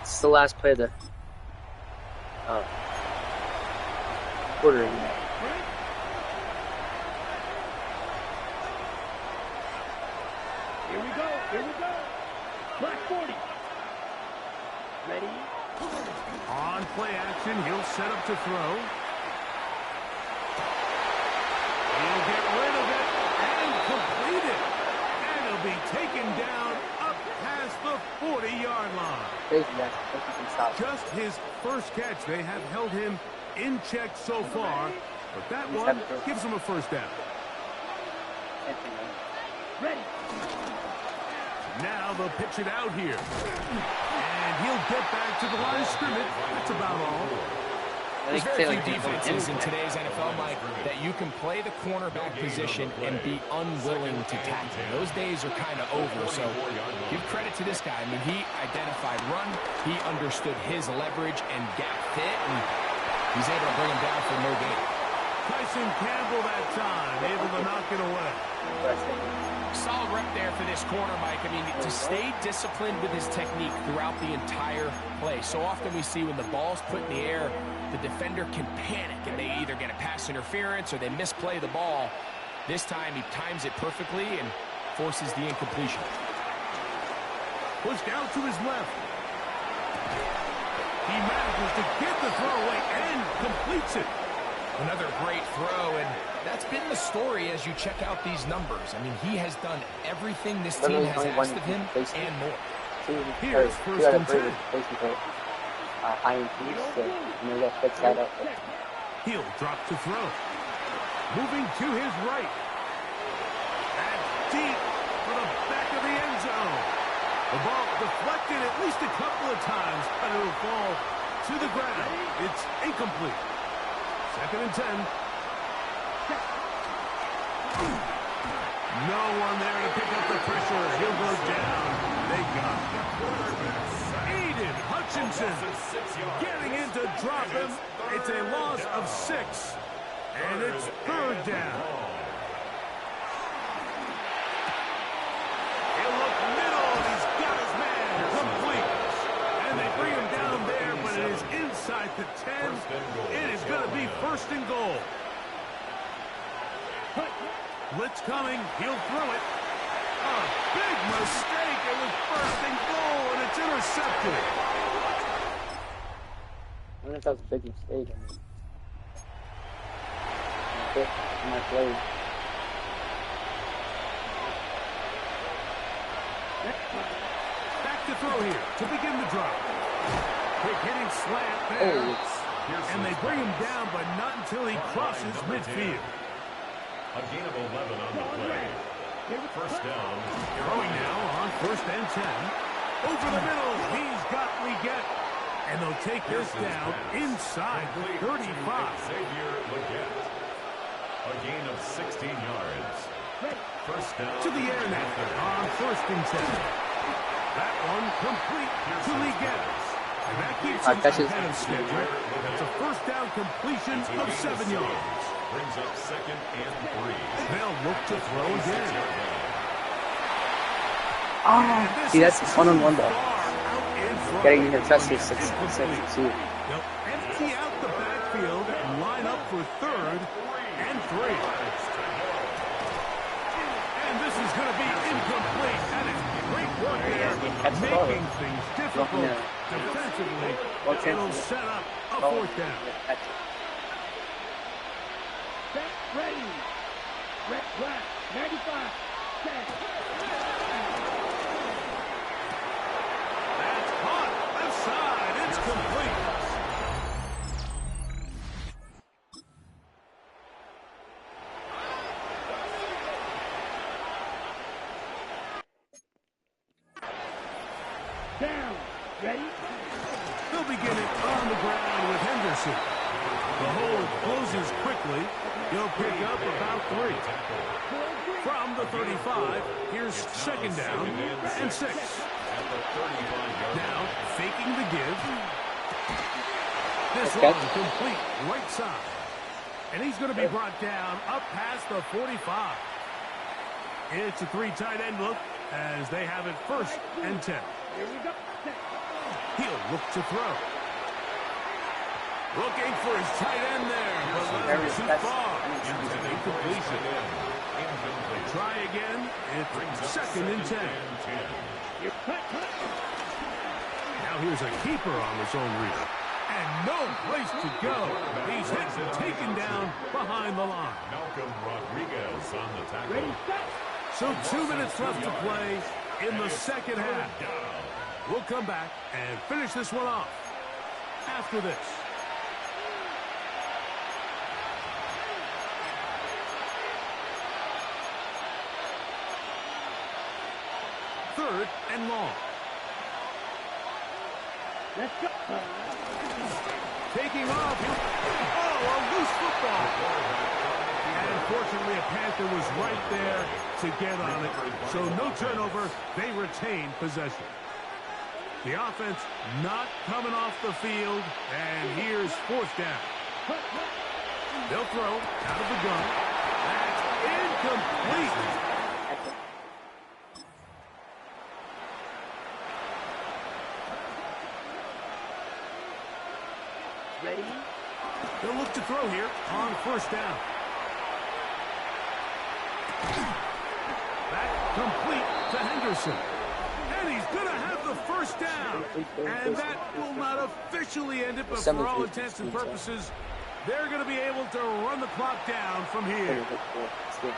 It's the last play of the quarter. Here we go. Here we go. Black 40. Ready. On play action, he'll set up to throw. He'll get rid of it and complete it. And he'll be taken down up past the 40-yard line. Just his first catch. They have held him in check so far, but that one gives him a first down. Ready. Now they'll pitch it out here. And he'll get back to the line of scrimmage. That's about all. There's very few defenses in today's NFL, Mike, that you can play the cornerback position and be unwilling to tackle. Those days are kind of over, so give credit to this guy. I mean, he identified run, he understood his leverage and gap fit, and he's able to bring him down for no gain. Tyson Campbell that time, able to knock it away. Solid rep there for this corner, Mike. I mean, to stay disciplined with his technique throughout the entire play. So often we see when the ball's put in the air, the defender can panic, and they either get a pass interference or they misplay the ball. This time he times it perfectly and forces the incompletion. Pushed out to his left. He manages to get the throw away and completes it. Another great throw, and that's been the story as you check out these numbers. I mean, he has done everything this team has asked of him and more. Here's first and 10. He'll drop to throw. Moving to his right. And deep for the back of the end zone. The ball deflected at least a couple of times, but it will fall to the ground. It's incomplete. Second and 10. No one there to pick up the pressure. He'll go down. They got him. Aiden Hutchinson getting in to drop him. It's a loss of 6. And it's third down. He'll look middle, and he's got his man complete. And they bring him down there, but it is inside the 10. It is going to be first and goal. Blitz coming. He'll throw it. A big mistake. It was first and goal, and it's intercepted. I wonder if that was a big mistake. My play. Back to throw here to begin the drive. Quick hitting slant there. And they bring him down, but not until he crosses midfield. A gain of 11 on the play. First down. Throwing now on first and 10. Over the middle. He's got Leggett. And they'll take this down inside the 35. Xavier Leggett. A gain of 16 yards. First down. To the air now on first and 10. That one complete to Leggett. And that keeps him ahead of schedule. That's a first down completion of 7 yards. Brings up second and 3. They'll look to throw again. Oh, see, that's one-on-one ball. Getting your chest is 6. They'll empty out the backfield and line up for third and 3. And this is going to be incomplete. That is great work there, making things difficult defensively. It'll set up a fourth down. Ready. Red flag. 95. Set. That's hot. Left side. It's complete. Down. Ready. They'll begin it on the ground with Henderson. The hold closes quickly. He'll pick up about 3. From the 35, here's second down and 6. Now, faking the give. This one complete right side. And he's going to be brought down up past the 45. It's a 3 tight end look as they have it first and 10. He'll look to throw. Looking for his tight end there, but too far. Into the incompletion. Try again. It's second and 10. Now here's a keeper on his own read. And no place to go. He's hit and taken down behind the line. Malcolm Rodriguez on the tackle. So 2 minutes left to play in the second half. We'll come back and finish this one off after this. Third and long. Let's go. Taking off. Oh, a loose football. And unfortunately, a Panther was right there to get on it. So no turnover. They retain possession. The offense not coming off the field. And here's fourth down. They'll throw out of the gun. That's incomplete. Ready? They'll look to throw here on first down. Back complete to Henderson. And he's going to have the first down. And that will not officially end it, but for all intents and purposes, they're going to be able to run the clock down from here. Let's go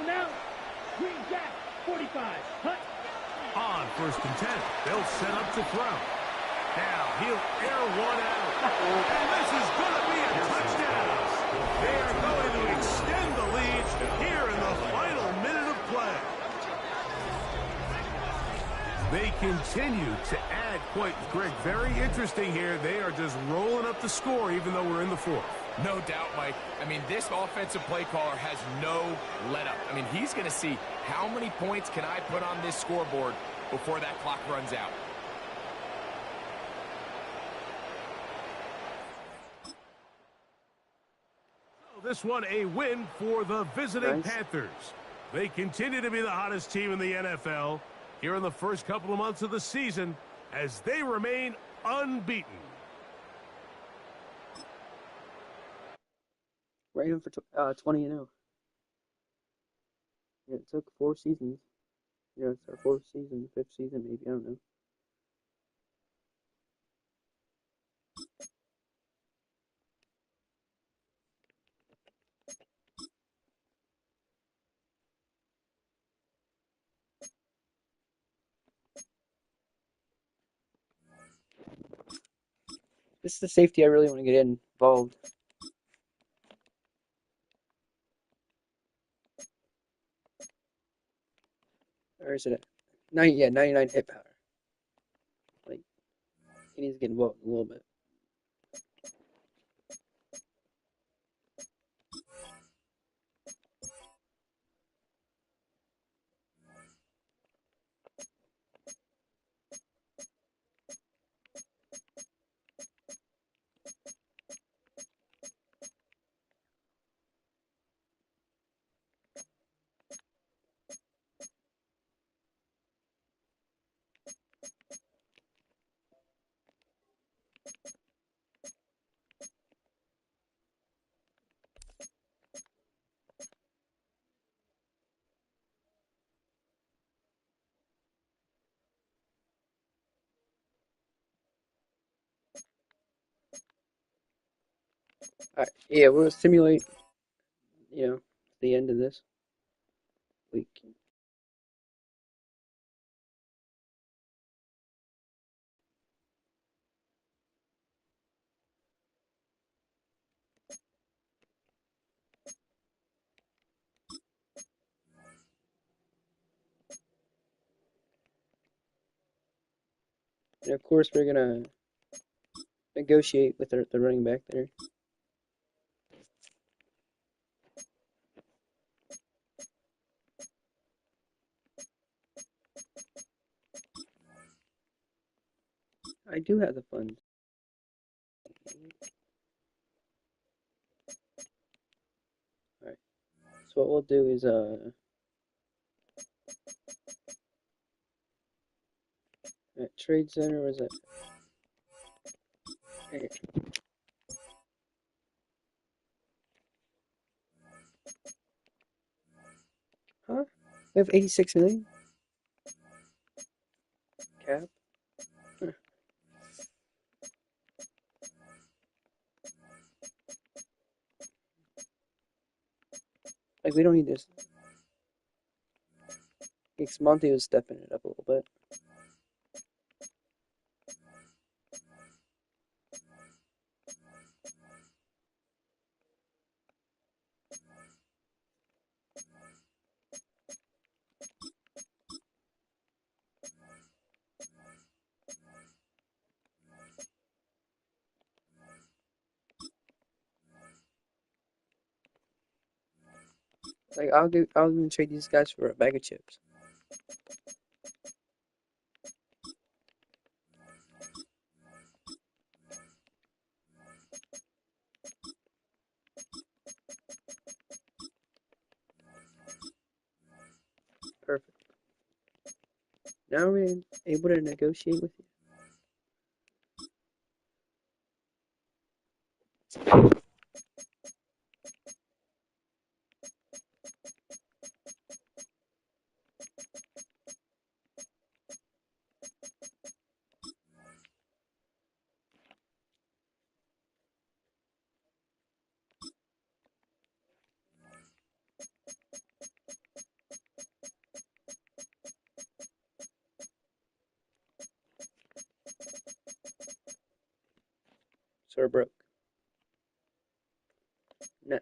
now. Green Jack, 45. Hut. On first and 10, they'll set up to throw. Now he'll air one out. And this is going to be a touchdown. They are going to extend the lead here in the final minute of play. They continue to add points. Greg, very interesting here. They are just rolling up the score even though we're in the fourth. No doubt, Mike. I mean, this offensive play caller has no let-up. I mean, he's going to see how many points can I put on this scoreboard before that clock runs out. This one a win for the visiting Panthers. They continue to be the hottest team in the NFL here in the first couple of months of the season as they remain unbeaten. Right in for 20-0. Yeah, it took 4 seasons. Yeah, it's our 4th season, 5th season, maybe, I don't know. This is the safety I really want to get involved. Or is it at 99 hit power? Like, he needs to get involved a little bit. Alright, yeah, we'll simulate, the end of this week. And of course, we're gonna negotiate with the running back there. I do have the funds. Alright. So what we'll do is at Trade Center, was it? Right here. Huh? We have 86 million? Cap? Huh. Like, we don't need this. Because Monty was stepping it up a little bit. Like, I'll even trade these guys for a bag of chips. Now we're able to negotiate with you. So we're broke. Nice.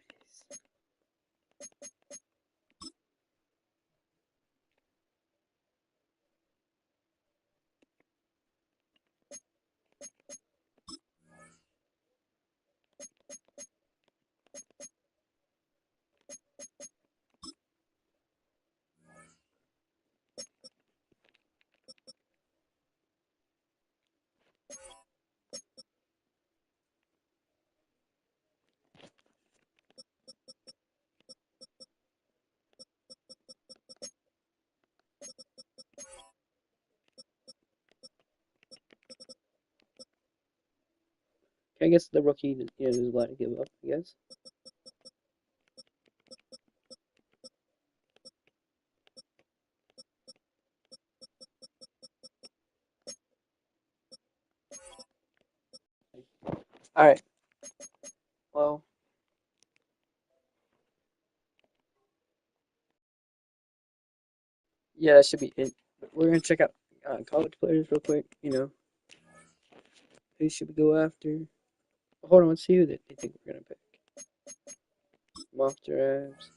I guess the rookie, is allowed to give up, I guess. Alright. Well. Yeah, that should be it. We're going to check out college players real quick, Who should we go after? Hold on, let's see who they think we're going to pick. Mock drafts.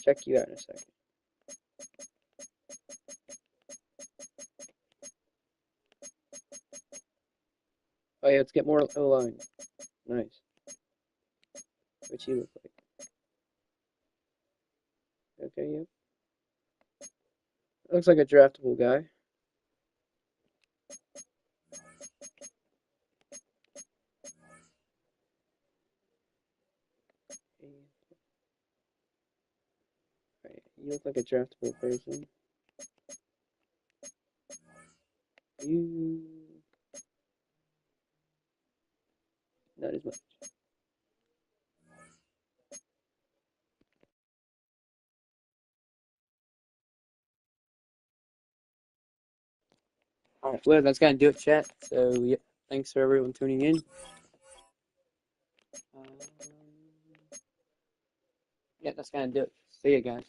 Check you out in a second. Oh yeah, let's get more O-line. Nice. What you look like. Okay, yep. Looks like a draftable guy. Alright, you look like a draftable person. You... Not as much. Alright, well, that's gonna do it, chat. So, yeah, thanks for everyone tuning in. Yeah, that's gonna do it. See you guys.